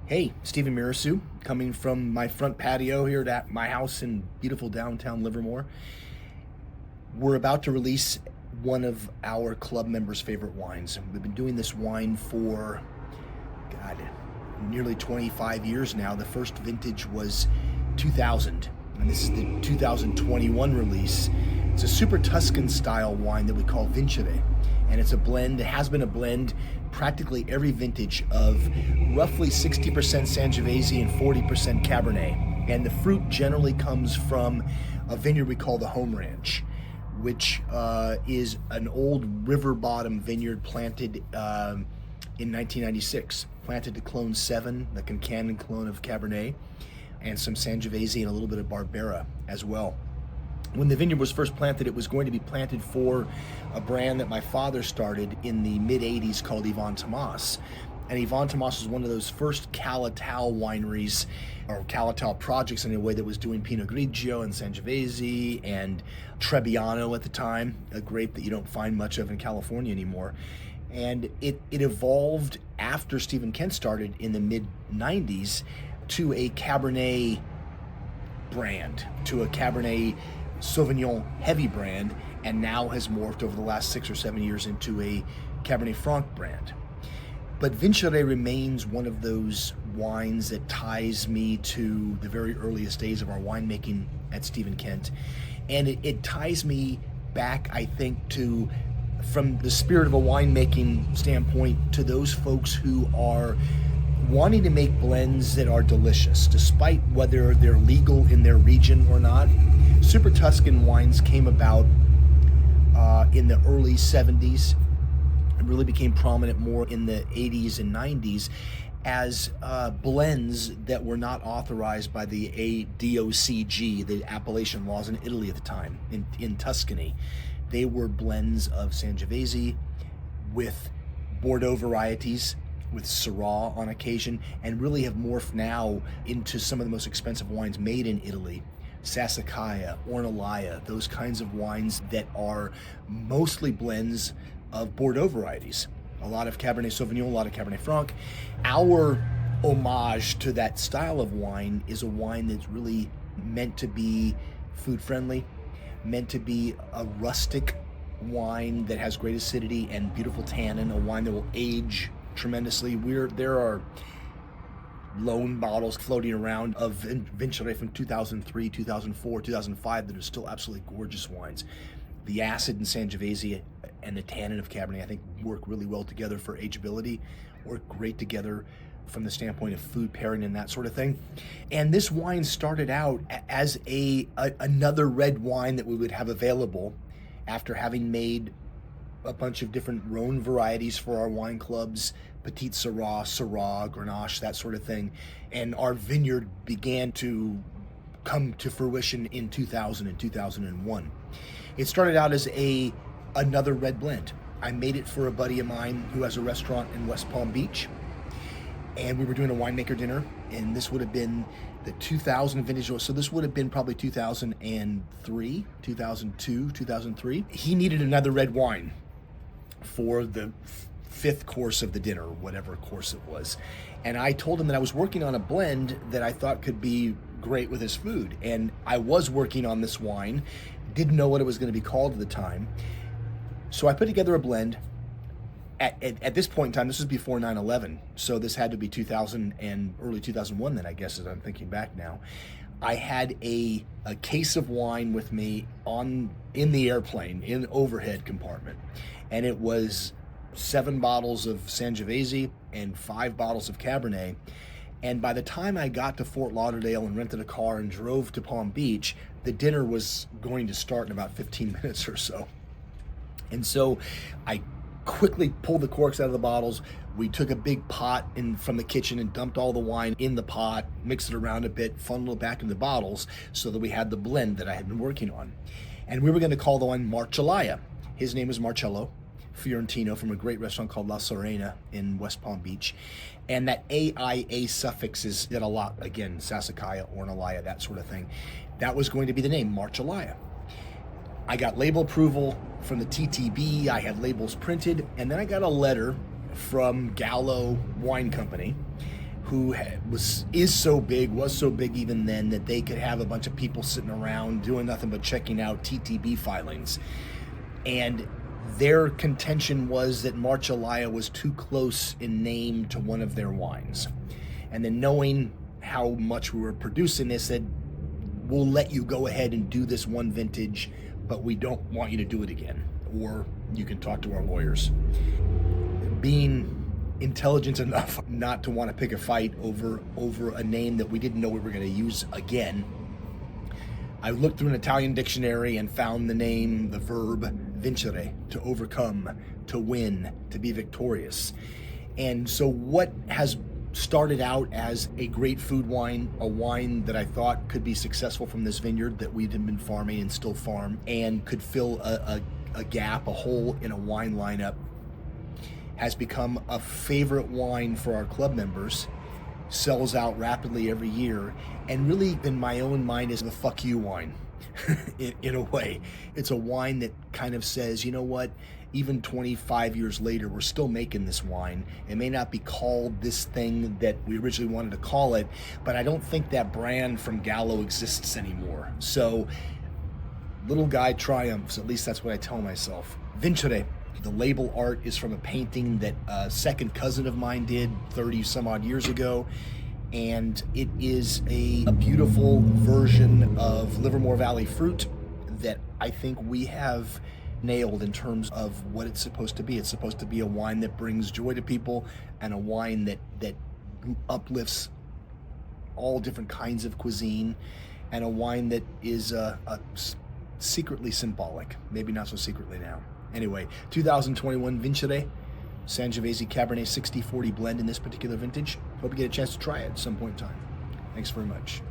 Hey, Kent Mirassou, coming from my front patio here at my house in beautiful downtown Livermore. We're about to release one of our club members' favorite wines. We've been doing this wine for, God, nearly 25 years now. The first vintage was 2000, and this is the 2021 release. It's a super Tuscan style wine that we call Vincere, and it's a blend. It has been a blend practically every vintage of roughly 60% Sangiovese and 40% Cabernet. And the fruit generally comes from a vineyard we call the Home Ranch, which is an old river bottom vineyard planted in 1996. Planted to clone 7, the Concannon clone of Cabernet, and some Sangiovese and a little bit of Barbera as well. When the vineyard was first planted, it was going to be planted for a brand that my father started in the mid-'80s called Ivan Tomas. And Ivan Tomas was one of those first Calatal wineries, or Calatal projects in a way, that was doing Pinot Grigio and Sangiovese and Trebbiano at the time, a grape that you don't find much of in California anymore. And it evolved after Stephen Kent started in the mid-'90s to a Cabernet brand, to a Cabernet Sauvignon heavy brand, and now has morphed over the last 6 or 7 years into a Cabernet Franc brand. But Vincere remains one of those wines that ties me to the very earliest days of our winemaking at Stephen Kent. And it ties me back, I think, to, from the spirit of a winemaking standpoint, to those folks who are wanting to make blends that are delicious, despite whether they're legal in their region or not. Super Tuscan wines came about in the early 70s and really became prominent more in the 80s and 90s as blends that were not authorized by the ADOCG, the appellation laws in Italy at the time, in Tuscany. They were blends of Sangiovese with Bordeaux varieties, with Syrah on occasion, and really have morphed now into some of the most expensive wines made in Italy. Sassicaia, Ornellaia, those kinds of wines that are mostly blends of Bordeaux varieties. A lot of Cabernet Sauvignon, a lot of Cabernet Franc. Our homage to that style of wine is a wine that's really meant to be food friendly, meant to be a rustic wine that has great acidity and beautiful tannin, a wine that will age tremendously. There are loan bottles floating around of Vincere from 2003, 2004, 2005 that are still absolutely gorgeous wines. The acid in Sangiovese and the tannin of Cabernet, I think, work really well together for ageability, work great together from the standpoint of food pairing and that sort of thing. And this wine started out as another red wine that we would have available after having made a bunch of different Rhone varieties for our wine clubs, Petit Syrah, Syrah, Grenache, that sort of thing. And our vineyard began to come to fruition in 2000 and 2001. It started out as another red blend. I made it for a buddy of mine who has a restaurant in West Palm Beach, and we were doing a winemaker dinner, and this would have been the 2000 vintage, so this would have been probably 2003, 2002, 2003. He needed another red wine for the fifth course of the dinner, or whatever course it was. And I told him that I was working on a blend that I thought could be great with his food. And I was working on this wine, didn't know what it was going to be called at the time. So I put together a blend. At this point in time, this was before 9/11, so this had to be 2000 and early 2001 then, I guess, as I'm thinking back now. I had a case of wine with me in the airplane, in the overhead compartment, and it was 7 bottles of Sangiovese and 5 bottles of Cabernet. And by the time I got to Fort Lauderdale and rented a car and drove to Palm Beach, the dinner was going to start in about 15 minutes or so. And so I quickly pulled the corks out of the bottles. We took a big pot from the kitchen and dumped all the wine in the pot, mixed it around a bit, funneled it back into the bottles so that we had the blend that I had been working on. And we were going to call the wine Marcellaia. His name is Marcello Fiorentino from a great restaurant called La Serena in West Palm Beach. And that AIA suffix is a lot, again, Sassicaia, Ornellaia, that sort of thing. That was going to be the name, Marcellaia. I got label approval from the TTB, I had labels printed, and then I got a letter from Gallo Wine Company who is so big, was so big even then, that they could have a bunch of people sitting around doing nothing but checking out TTB filings. And their contention was that Marcellaya was too close in name to one of their wines. And then, knowing how much we were producing, they said, we'll let you go ahead and do this one vintage, but we don't want you to do it again, or you can talk to our lawyers. Being intelligent enough not to want to pick a fight over a name that we didn't know we were going to use again, I looked through an Italian dictionary and found the name, the verb vincere, to overcome, to win, to be victorious. And so what has started out as a great food wine, a wine that I thought could be successful from this vineyard that we've been farming and still farm, and could fill a gap, a hole in a wine lineup, has become a favorite wine for our club members, sells out rapidly every year, and really, in my own mind, is the fuck you wine. in a way. It's a wine that kind of says, you know what, even 25 years later, we're still making this wine. It may not be called this thing that we originally wanted to call it, but I don't think that brand from Gallo exists anymore. So, little guy triumphs, at least that's what I tell myself. Vincere. The label art is from a painting that a second cousin of mine did 30 some odd years ago, and it is a beautiful version of Livermore Valley fruit that I think we have nailed in terms of what it's supposed to be. It's supposed to be a wine that brings joy to people, and a wine that uplifts all different kinds of cuisine, and a wine that is secretly symbolic, maybe not so secretly now. Anyway, 2021 Vincere Sangiovese Cabernet 60-40 blend in this particular vintage. Hope you get a chance to try it at some point in time. Thanks very much.